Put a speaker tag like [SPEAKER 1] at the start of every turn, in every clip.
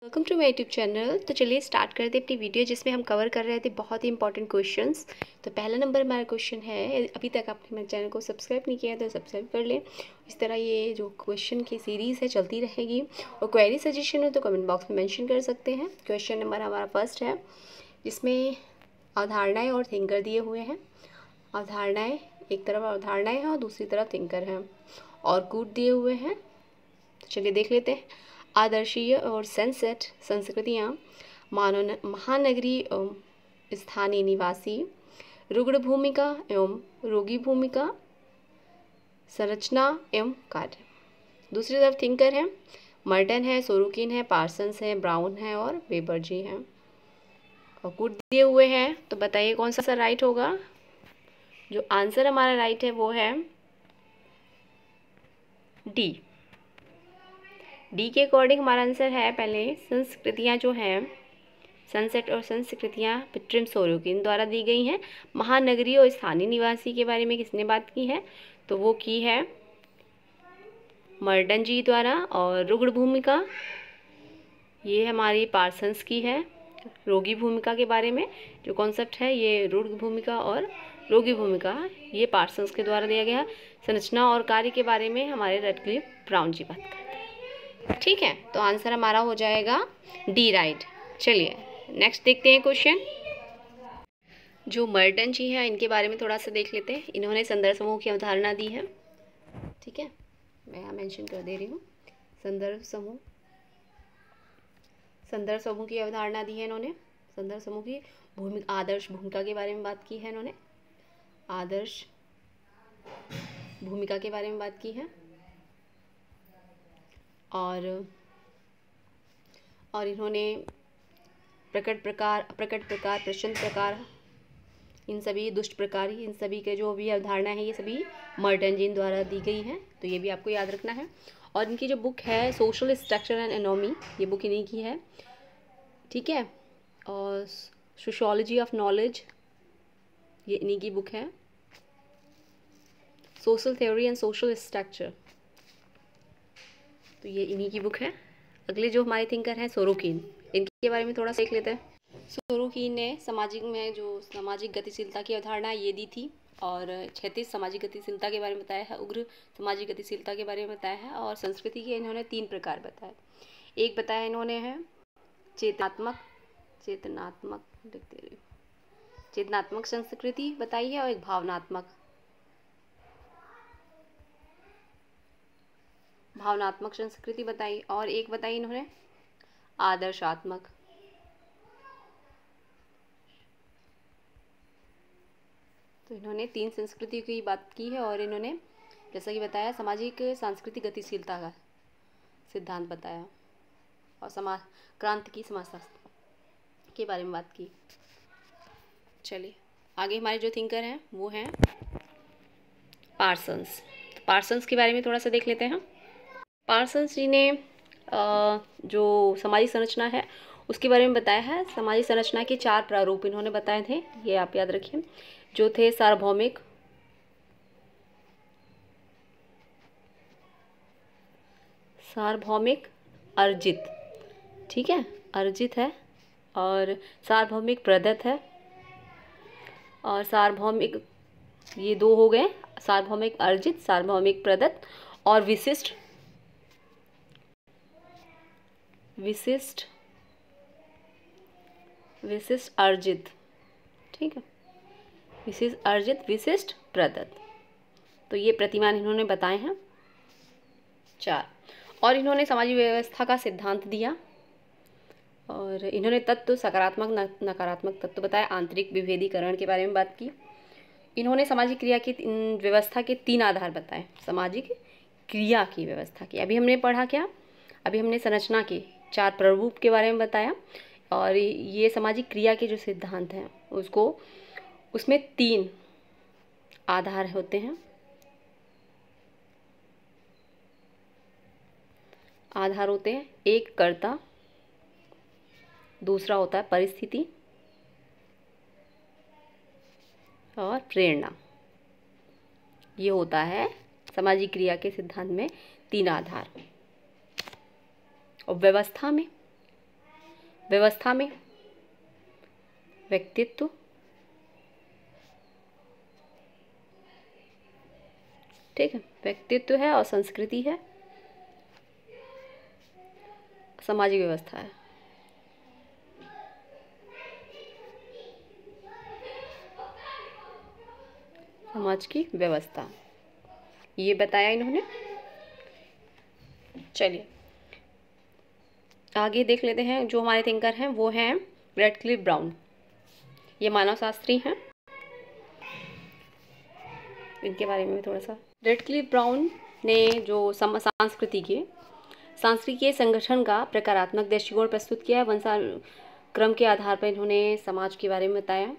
[SPEAKER 1] Welcome to my YouTube channel. तो चलिए start करते हैं अपनी वीडियो जिसमें हम कवर कर रहे थे बहुत ही इंपॉर्टेंट क्वेश्चंस। तो पहला नंबर हमारा क्वेश्चन है, अभी तक आपने मेरे चैनल को सब्सक्राइब नहीं किया तो सब्सक्राइब कर लें। इस तरह ये जो क्वेश्चन की सीरीज़ है चलती रहेगी और क्वेरी सजेशन हो तो कमेंट बॉक्स में मेंशन कर सकते हैं। क्वेश्चन नंबर हमारा फर्स्ट है जिसमें अवधारणाएँ और थिंकर दिए हुए हैं। अवधारणाएँ, एक तरफ अवधारणाएँ हैं और दूसरी तरफ थिंकर हैं और कूट दिए हुए हैं। तो चलिए देख लेते हैं। आदर्शीय और सनसेट संस्कृतियाँ, महानगरीय एवं स्थानीय निवासी, रुग्ण भूमिका एवं रोगी भूमिका, संरचना एवं कार्य। दूसरी तरफ थिंकर है, मर्टन है, सोरोकिन है, पार्सन्स है, ब्राउन है और वेबर जी हैं। और कूट दिए हुए हैं, तो बताइए कौन सा राइट होगा। जो आंसर हमारा राइट है वो है डी के अकॉर्डिंग हमारा आंसर है। पहले संस्कृतियाँ जो हैं, सनसेट और संस्कृतियाँ विक्टोरिया सोरोकिन द्वारा दी गई हैं। महानगरीय और स्थानीय निवासी के बारे में किसने बात की है, तो वो की है मर्टन जी द्वारा। और रुग्ण भूमिका ये हमारी पार्सन्स की है। रोगी भूमिका के बारे में जो कॉन्सेप्ट है ये रुग्ण भूमिका और रोगी भूमिका ये पार्सन्स के द्वारा दिया गया। संरचना और कार्य के बारे में हमारे रैडक्लिफ ब्राउन जी बात करते हैं। ठीक है, तो आंसर हमारा हो जाएगा डी राइट। चलिए नेक्स्ट देखते हैं क्वेश्चन। जो मर्टन जी हैं इनके बारे में थोड़ा सा देख लेते हैं। इन्होंने संदर्भ समूह की अवधारणा दी है। ठीक है, मैं यहाँ मेंशन कर दे रही हूँ। संदर्भ समूह की अवधारणा दी है इन्होंने। संदर्भ समूह की भूमिका, आदर्श भूमिका के बारे में बात की है इन्होंने। आदर्श भूमिका के बारे में बात की है और इन्होंने प्रकट प्रकार, अप्रकट प्रकार, प्रचंड प्रकार, इन सभी दुष्ट प्रकार, इन सभी के जो भी अवधारणा है ये सभी मर्टन जी द्वारा दी गई हैं। तो ये भी आपको याद रखना है। और इनकी जो बुक है सोशल स्ट्रक्चर एंड एनोमी, ये बुक इन्हीं की है। ठीक है, और सोशियोलॉजी ऑफ नॉलेज ये इन्हीं की बुक है। Social theory and social structure तो ये इन्हीं की बुक है। अगले जो हमारे थिंकर हैं सोरोकिन, इनके बारे में थोड़ा देख लेते हैं। सोरोकिन ने सामाजिक गतिशीलता की अवधारणा ये दी थी और क्षैतिज सामाजिक गतिशीलता के बारे में बताया है, उग्र सामाजिक गतिशीलता के बारे में बताया है और संस्कृति के इन्होंने 3 प्रकार बताए। एक बताया इन्होंने है चेतनात्मक संस्कृति बताई है और एक भावनात्मक संस्कृति बताई और एक बताई इन्होंने आदर्शात्मक। तो इन्होंने 3 संस्कृति की बात की है और इन्होंने जैसा कि बताया सामाजिक सांस्कृतिक गतिशीलता का सिद्धांत बताया और क्रांतिकी समाजशास्त्र के बारे में बात की। चलिए आगे हमारे जो थिंकर हैं वो हैं पार्सन्स। तो पार्सन्स के बारे में थोड़ा सा देख लेते हैं। पार्सन्स जी ने जो सामाजिक संरचना है उसके बारे में बताया है। सामाजिक संरचना के 4 प्रारूप इन्होंने बताए थे, ये आप याद रखिए। जो थे सार्वभौमिक, अर्जित, ठीक है, अर्जित है और सार्वभौमिक प्रदत्त है और सार्वभौमिक, ये 2 हो गए, सार्वभौमिक अर्जित, सार्वभौमिक प्रदत्त और विशिष्ट अर्जित। ठीक है, विशिष्ट अर्जित, विशिष्ट प्रदत्त। तो ये प्रतिमान इन्होंने बताए हैं 4। और इन्होंने सामाजिक व्यवस्था का सिद्धांत दिया और इन्होंने तत्व सकारात्मक नकारात्मक तत्व बताया। आंतरिक विभेदीकरण के बारे में बात की। इन्होंने सामाजिक क्रिया की व्यवस्था के 3 आधार बताए। सामाजिक क्रिया की व्यवस्था की अभी हमने पढ़ा क्या, अभी हमने संरचना के 4 प्रारूप के बारे में बताया और ये सामाजिक क्रिया के जो सिद्धांत हैं उसमें 3 आधार होते हैं। आधार होते हैं, एक कर्ता, दूसरा होता है परिस्थिति और प्रेरणा। ये होता है सामाजिक क्रिया के सिद्धांत में 3 आधार। और व्यवस्था में व्यवस्था में, व्यक्तित्व, ठीक है, व्यक्तित्व है और संस्कृति है, सामाजिक व्यवस्था है। समाज की व्यवस्था, ये बताया इन्होंने। चलिए आगे देख लेते हैं। जो हमारे थिंकर हैं वो हैं रेडक्लिफ ब्राउन। ये मानव शास्त्री हैं, इनके बारे में थोड़ा सा। रेडक्लिफ ब्राउन ने जो सांस्कृतिक संगठन का प्रकारात्मक दृष्टिकोण प्रस्तुत किया है। वंशानुक्रम के आधार पर इन्होंने समाज के बारे में बताया,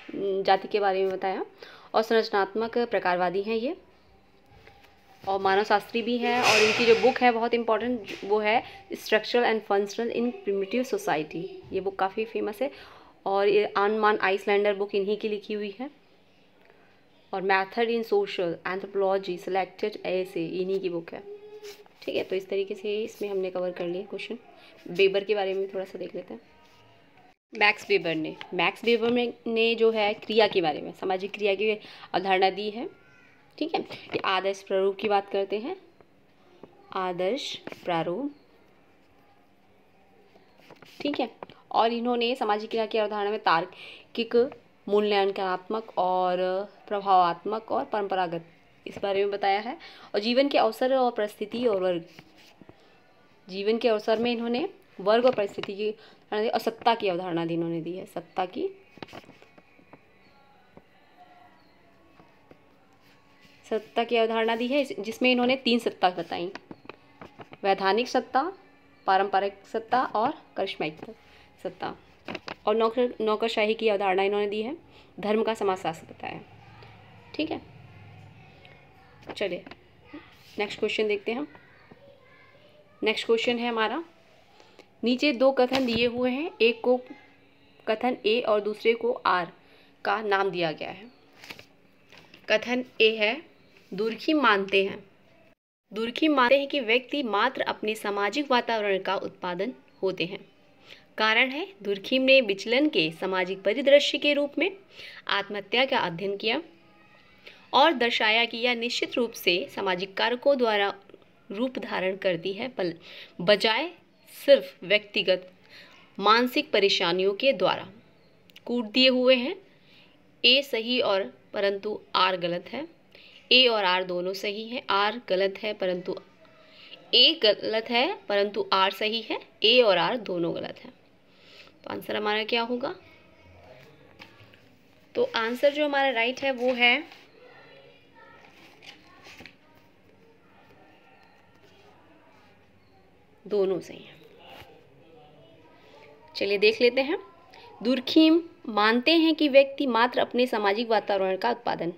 [SPEAKER 1] जाति के बारे में बताया, और संरचनात्मक प्रकारवादी हैं ये, और मानव शास्त्री भी हैं। और इनकी जो बुक है बहुत इंपॉर्टेंट, वो है structural and functional in primitive society. ये बुक काफ़ी फेमस है, और ये आनमान आइसलैंडर बुक इन्हीं की लिखी हुई है। और method in social anthropology selected ऐसे इन्हीं की बुक है, ठीक है। तो इस तरीके से इसमें हमने कवर कर लिया क्वेश्चन। वेबर के बारे में थोड़ा सा देख लेते हैं। मैक्स वेबर ने जो है क्रिया के बारे में, सामाजिक क्रिया की अवधारणा दी है, ठीक है। ये आदर्श प्रारूप की बात करते हैं, आदर्श प्रारूप, ठीक है। और इन्होंने सामाजिक क्रिया की अवधारणा में तार्किक, मूल्यांकनात्मक और प्रभावात्मक और परंपरागत, इस बारे में बताया है। और जीवन के अवसर और परिस्थिति और वर्ग, जीवन के अवसर में इन्होंने वर्ग और परिस्थिति की और सत्ता की अवधारणा इन्होंने दी है, सत्ता की अवधारणा दी है, जिसमें इन्होंने 3 सत्ता बताई, वैधानिक सत्ता, पारंपरिक सत्ता और करिश्माइक सत्ता। और नौकरशाही की अवधारणा इन्होंने दी है, धर्म का समाजशास्त्र बताया, ठीक है। चलिए नेक्स्ट क्वेश्चन देखते हैं हम। नेक्स्ट क्वेश्चन है हमारा, नीचे 2 कथन दिए हुए हैं, एक को कथन ए और दूसरे को आर का नाम दिया गया है। कथन ए है, दुर्खिम मानते हैं कि व्यक्ति मात्र अपने सामाजिक वातावरण का उत्पादन होते हैं। कारण है, दुर्खिम ने विचलन के सामाजिक परिदृश्य के रूप में आत्महत्या का अध्ययन किया और दर्शाया कि यह निश्चित रूप से सामाजिक कारकों द्वारा रूप धारण करती है, बजाय सिर्फ व्यक्तिगत मानसिक परेशानियों के द्वारा। कूट दिए हुए हैं, ए सही और परंतु आर गलत है। ए और आर दोनों सही हैं, आर गलत है परंतु ए गलत है परंतु आर सही है, ए और आर दोनों गलत है। तो आंसर हमारा क्या होगा? तो आंसर जो हमारा राइट है वो है दोनों सही है। चलिए देख लेते हैं। दुर्खिम मानते हैं कि व्यक्ति मात्र अपने सामाजिक वातावरण का उत्पादन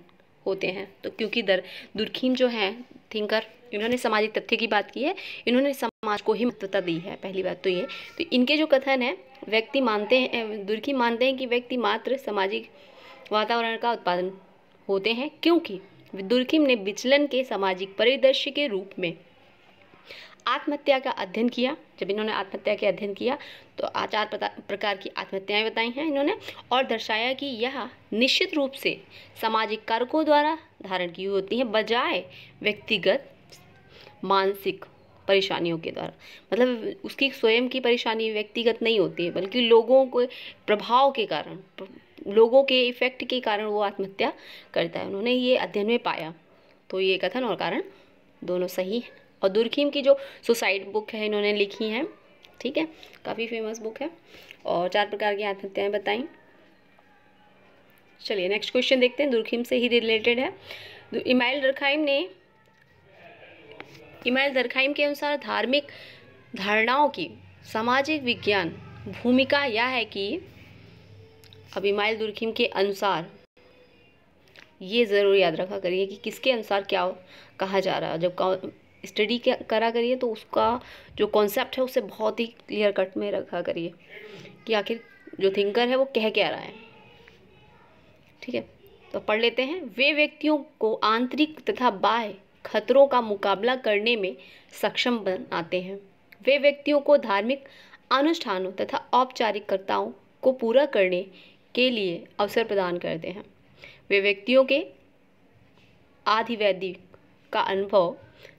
[SPEAKER 1] होते हैं। तो क्योंकि दुर्खिम जो हैं थिंकर, इन्होंने सामाजिक तथ्य की बात की है, इन्होंने समाज को ही महत्वता दी है, पहली बात तो ये। तो इनके जो कथन है, दुर्खिम मानते हैं कि व्यक्ति मात्र सामाजिक वातावरण का उत्पादन होते हैं, क्योंकि दुर्खिम ने विचलन के सामाजिक परिदृश्य के रूप में आत्महत्या का अध्ययन किया। जब इन्होंने आत्महत्या के अध्ययन किया तो 4 प्रकार की आत्महत्याएं बताई हैं इन्होंने, और दर्शाया कि यह निश्चित रूप से सामाजिक कारकों द्वारा धारण की होती हैं, बजाय व्यक्तिगत मानसिक परेशानियों के द्वारा। मतलब उसकी स्वयं की परेशानी व्यक्तिगत नहीं होती है, बल्कि लोगों के प्रभाव के कारण, लोगों के इफेक्ट के कारण वो आत्महत्या करता है। उन्होंने ये अध्ययन में पाया। तो ये कथन और कारण दोनों सही है। और दुर्खिम की जो सुसाइड बुक है इन्होंने लिखी है, ठीक है, काफ़ी फेमस बुक है, और 4 प्रकार की आत्महत्याएं बताई। चलिए नेक्स्ट क्वेश्चन देखते हैं, दुर्खिम से ही रिलेटेड है। इमाइल दरखाइम के अनुसार धार्मिक धारणाओं की सामाजिक विज्ञान भूमिका यह है कि, अब इमाइल दुर्खिम के अनुसार, ये ज़रूर याद रखा करिए कि किसके अनुसार क्या कहा जा रहा है। जब स्टडी करा करिए तो उसका जो कॉन्सेप्ट है उसे बहुत ही क्लियर कट में रखा करिए कि आखिर जो थिंकर है वो कह क्या रहा है, ठीक है। तो पढ़ लेते हैं। वे व्यक्तियों को आंतरिक तथा बाह्य खतरों का मुकाबला करने में सक्षम बनाते हैं। वे व्यक्तियों को धार्मिक अनुष्ठानों तथा औपचारिकताओं को पूरा करने के लिए अवसर प्रदान करते हैं। वे व्यक्तियों के आधिवैदिक का अनुभव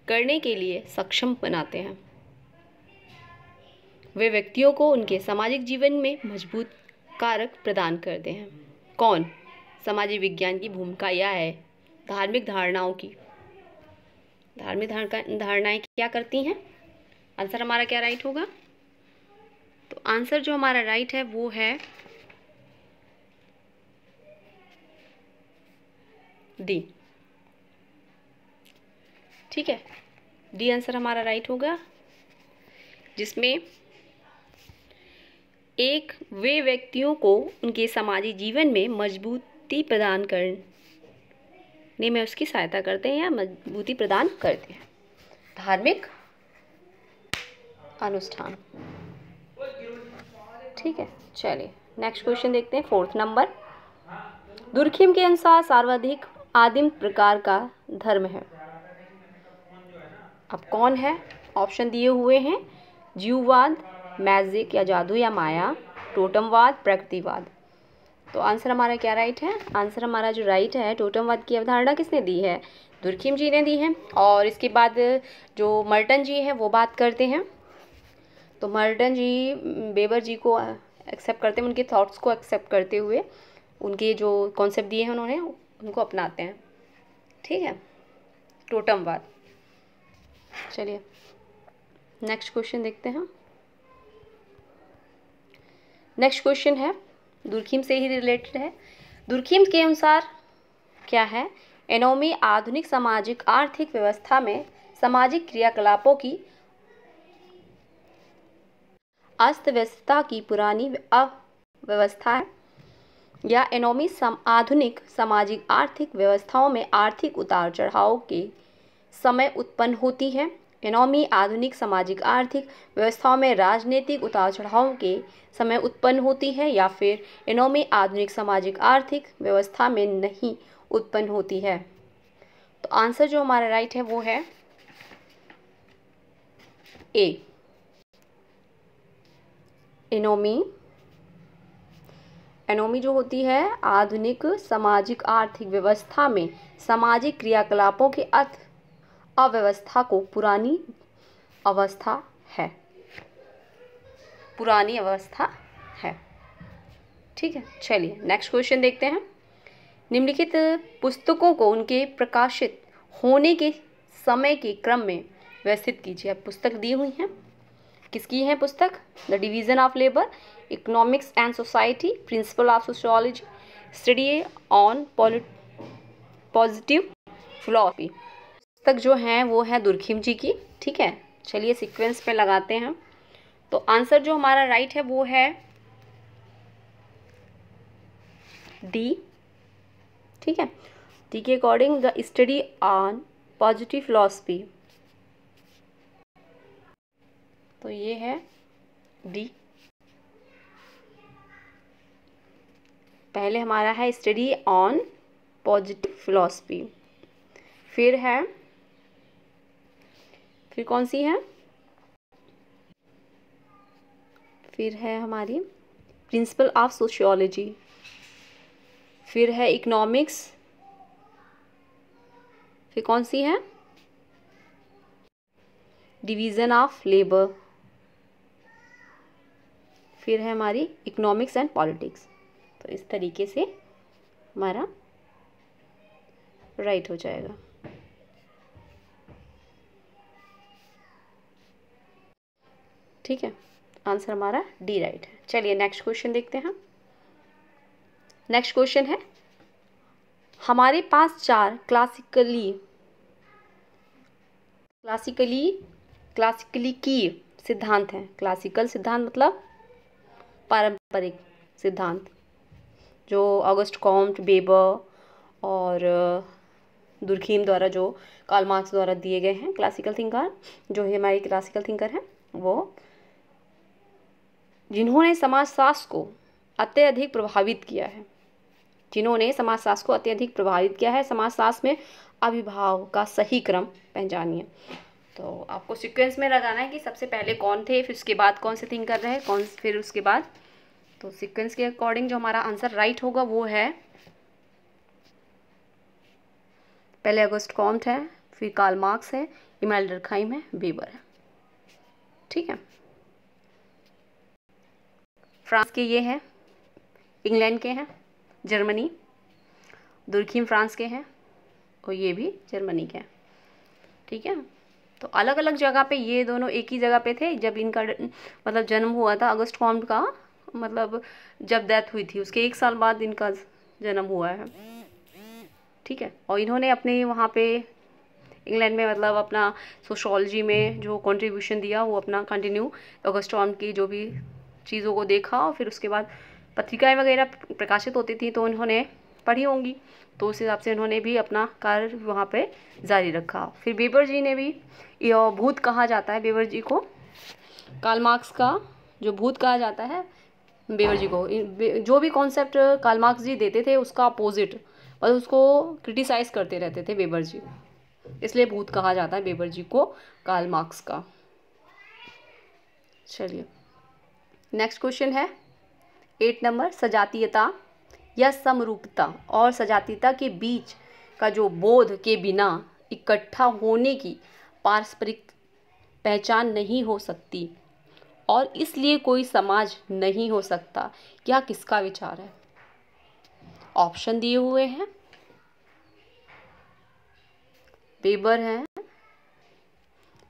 [SPEAKER 1] करने के लिए सक्षम बनाते हैं। वे व्यक्तियों को उनके सामाजिक जीवन में मजबूत कारक प्रदान करते हैं। कौन? सामाजिक विज्ञान की भूमिका यह है धार्मिक धारणाओं की। धार्मिक धारणाएं क्या करती हैं? आंसर हमारा क्या राइट होगा? तो आंसर जो हमारा राइट है वो है डी। ठीक है, डी आंसर हमारा राइट होगा, जिसमें एक वे व्यक्तियों को उनके सामाजिक जीवन में मजबूती प्रदान करने में उसकी सहायता करते हैं या मजबूती प्रदान करते हैं। धार्मिक अनुष्ठान। ठीक है, चलिए नेक्स्ट क्वेश्चन देखते हैं, 4th नंबर। दुर्खिम के अनुसार सर्वाधिक आदिम प्रकार का धर्म है। अब कौन है? ऑप्शन दिए हुए हैं, जीववाद, मैजिक या जादू या माया, टोटमवाद, प्रकृतिवाद। तो आंसर हमारा क्या राइट है? आंसर हमारा जो राइट है, टोटमवाद की अवधारणा किसने दी है? दुर्खिम जी ने दी है। और इसके बाद जो मर्टन जी हैं वो बात करते हैं। तो मर्टन जी बेबर जी को एक्सेप्ट करते हैं, उनके थॉट्स को एक्सेप्ट करते हुए उनके जो कॉन्सेप्ट दिए हैं उन्होंने उनको अपनाते हैं। ठीक है, टोटमवाद। चलिए नेक्स्ट क्वेश्चन देखते हैं। नेक्स्ट क्वेश्चन है, दुर्खिम से ही रिलेटेड है। दुर्खिम के अनुसार क्या है? एनोमी आधुनिक सामाजिक आर्थिक व्यवस्था में सामाजिक क्रियाकलापों की अस्त व्यस्तता की पुरानी अव्यवस्था है, या एनोमी आधुनिक सामाजिक आर्थिक व्यवस्थाओं में आर्थिक उतार चढ़ाव के समय उत्पन्न होती है। एनोमी आधुनिक सामाजिक आर्थिक व्यवस्थाओं में राजनीतिक उतार चढ़ाव के समय उत्पन्न होती है, या फिर एनोमी आधुनिक सामाजिक आर्थिक व्यवस्था में नहीं उत्पन्न होती है। तो आंसर जो हमारा राइट है वो है ए। एनोमी जो होती है आधुनिक सामाजिक आर्थिक व्यवस्था में सामाजिक क्रियाकलापों के अव्यवस्था को पुरानी अवस्था है। पुरानी अवस्था है। ठीक है, चलिए नेक्स्ट क्वेश्चन देखते हैं। निम्नलिखित पुस्तकों को उनके प्रकाशित होने के समय के क्रम में व्यवस्थित कीजिए। अब पुस्तक दी हुई हैं, किसकी है पुस्तक? The division of labour, economics and society, principle of sociology, study on positive philosophy. पुस्तक जो है वो है दुर्खिम जी की। ठीक है, चलिए सीक्वेंस पे लगाते हैं। तो आंसर जो हमारा राइट है वो है डी। ठीक है, डी के according the study on positive philosophy, तो ये है डी। पहले हमारा है स्टडी ऑन पॉजिटिव फिलॉसफी, फिर कौन सी है? फिर है हमारी प्रिंसिपल ऑफ सोशियोलॉजी, फिर है इकोनॉमिक्स, फिर कौन सी है? डिवीज़न ऑफ लेबर, फिर है हमारी इकोनॉमिक्स एंड पॉलिटिक्स। तो इस तरीके से हमारा राइट हो जाएगा। ठीक है, आंसर हमारा डी राइट है। चलिए नेक्स्ट क्वेश्चन देखते हैं। नेक्स्ट क्वेश्चन है, हमारे पास 4 क्लासिकली की सिद्धांत हैं। क्लासिकल सिद्धांत मतलब पारंपरिक सिद्धांत, जो ऑगस्ट कॉम्ट, बेबर और दुर्खिम द्वारा, जो कार्ल मार्क्स द्वारा दिए गए हैं। क्लासिकल थिंकर जो हमारी क्लासिकल थिंकर हैं वो जिन्होंने समाजशास्त्र को अत्यधिक प्रभावित किया है। समाजशास्त्र में अभिभाव का सही क्रम पहचानिए। तो आपको सीक्वेंस में लगाना है कि सबसे पहले कौन थे, फिर उसके बाद कौन से थिंक कर रहे हैं, कौन फिर उसके बाद। तो सीक्वेंस के अकॉर्डिंग जो हमारा आंसर राइट होगा वो है, पहले ऑगस्ट कॉम्ट है, फिर कार्ल मार्क्स है, इमानुएल डर्कहाइम है, वेबर है। ठीक है, फ्रांस के ये हैं, इंग्लैंड के हैं, जर्मनी, दुर्खीम फ्रांस के हैं और ये भी जर्मनी के हैं। ठीक है, तो अलग अलग जगह पे, ये दोनों एक ही जगह पे थे जब इनका मतलब जन्म हुआ था। ऑगस्ट कॉम्ट का मतलब जब डेथ हुई थी उसके 1 साल बाद इनका जन्म हुआ है। ठीक है, और इन्होंने अपने वहाँ पे इंग्लैंड में मतलब अपना सोशोलॉजी में जो कंट्रीब्यूशन दिया वो अपना कंटिन्यू ऑगस्ट कॉम्ट की जो भी चीज़ों को देखा और फिर उसके बाद पत्रिकाएं वगैरह प्रकाशित होती थी तो उन्होंने पढ़ी होंगी, तो उस हिसाब से उन्होंने भी अपना कार्य वहाँ पे जारी रखा। फिर वेबर जी ने भी, ये भूत कहा जाता है वेबर जी को, कार्ल मार्क्स का जो भूत कहा जाता है वेबर जी को। जो भी कॉन्सेप्ट कार्ल मार्क्स जी देते थे उसका अपोजिट मतलब उसको क्रिटिसाइज करते रहते थे वेबर जी, इसलिए भूत कहा जाता है वेबर जी को कार्ल मार्क्स का। चलिए नेक्स्ट क्वेश्चन है 8 नंबर, सजातीयता या समरूपता और सजातीयता के बीच का जो बोध के बिना इकट्ठा होने की पारस्परिक पहचान नहीं हो सकती और इसलिए कोई समाज नहीं हो सकता, क्या किसका विचार है? ऑप्शन दिए हुए हैं, वेबर हैं,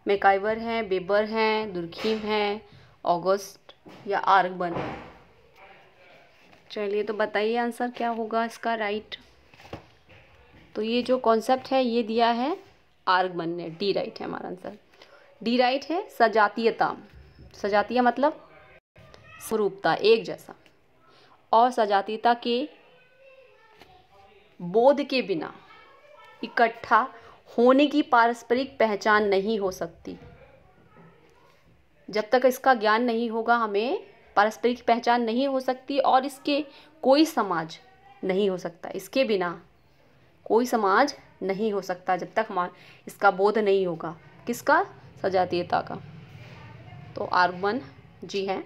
[SPEAKER 1] मैकाइवर हैं, वेबर हैं, दुर्खीम हैं, ऑगस्ट या आर्गमन। चलिए तो बताइए आंसर क्या होगा इसका राइट। तो ये जो कॉन्सेप्ट है ये दिया है आर्गमन ने, डी राइट है हमारा आंसर। डी राइट है सजातीयता, सजातीय मतलब स्वरूपता एक जैसा, और सजातीयता के बोध के बिना इकट्ठा होने की पारस्परिक पहचान नहीं हो सकती। जब तक इसका ज्ञान नहीं होगा हमें पारस्परिक पहचान नहीं हो सकती और इसके कोई समाज नहीं हो सकता, इसके बिना कोई समाज नहीं हो सकता जब तक हमारा इसका बोध नहीं होगा। किसका? सजातीयता का। तो आर्गमन जी हैं।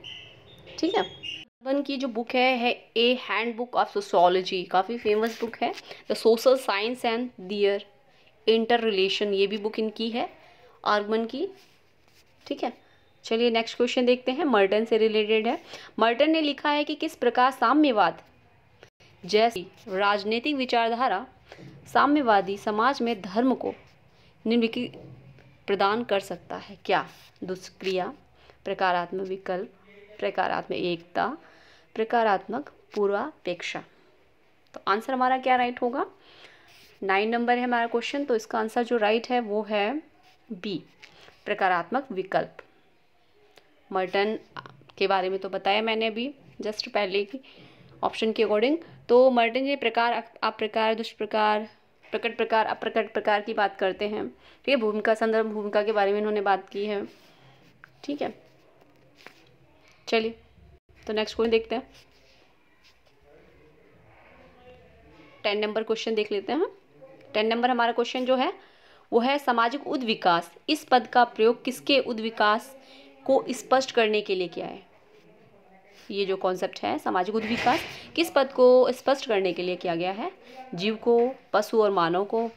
[SPEAKER 1] ठीक है, आर्गमन की जो बुक है a handbook of sociology, काफ़ी फेमस बुक है। The social science and their interrelation, ये भी बुक इनकी है आर्गमन की। ठीक है, चलिए नेक्स्ट क्वेश्चन देखते हैं, मर्टन से रिलेटेड है। मर्टन ने लिखा है कि किस प्रकार साम्यवाद जैसी राजनीतिक विचारधारा साम्यवादी समाज में धर्म को निम्नलिखित प्रदान कर सकता है? क्या? दुष्क्रिया, प्रकारात्मक विकल्प, प्रकारात्मक एकता, प्रकारात्मक पूर्वापेक्षा। तो आंसर हमारा क्या राइट होगा? 9 नंबर है हमारा क्वेश्चन, तो इसका आंसर जो राइट है वो है बी, प्रकारात्मक विकल्प। मर्टन के बारे में तो बताया मैंने अभी जस्ट पहले की ऑप्शन के अकॉर्डिंग। तो मर्टन ये प्रकार, अप्रकार, दुष्प्रकार, प्रकट प्रकार, अप्रकट प्रकार की बात करते हैं। ठीक है, भूमिका, संदर्भ भूमिका के बारे में इन्होंने बात की है। ठीक है, चलिए तो नेक्स्ट क्वेश्चन देखते हैं। 10 नंबर क्वेश्चन देख लेते हैं। 10 नंबर हमारा क्वेश्चन जो है वो है सामाजिक उद्विकास। इस पद का प्रयोग किसके उद्विकास को स्पष्ट करने के लिए किया है? ये जो कॉन्सेप्ट है सामाजिक उद्विकास, किस पद को स्पष्ट करने के लिए किया गया है? जीव को, पशु और मानव को,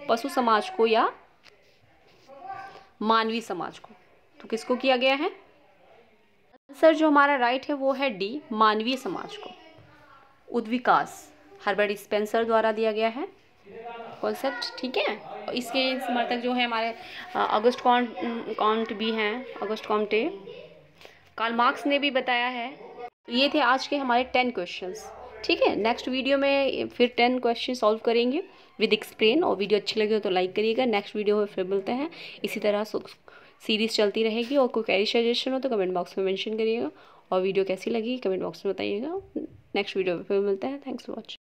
[SPEAKER 1] पशु समाज को या मानवीय समाज को? तो किसको किया गया है? आंसर जो हमारा राइट है वो है डी, मानवीय समाज को। उद्विकास हर्बर्ट स्पेंसर द्वारा दिया गया है कॉन्सेप्ट। ठीक है, और इसके समर्थक जो है हमारे ऑगस्ट कॉम्ट भी हैं, ऑगस्ट कॉम्टे। कार्ल मार्क्स ने भी बताया है। ये थे आज के हमारे 10 क्वेश्चंस। ठीक है, नेक्स्ट वीडियो में फिर 10 क्वेश्चन सॉल्व करेंगे विद एक्सप्लेन। और वीडियो अच्छी लगे तो लाइक करिएगा। नेक्स्ट वीडियो में फिर मिलते हैं। इसी तरह सीरीज़ चलती रहेगी और कोई क्वेरी सजेशन हो तो कमेंट बॉक्स में मेंशन करिएगा और वीडियो कैसी लगी कमेंट बॉक्स में बताइएगा। नेक्स्ट वीडियो में फिर मिलते हैं। Thanks for watching.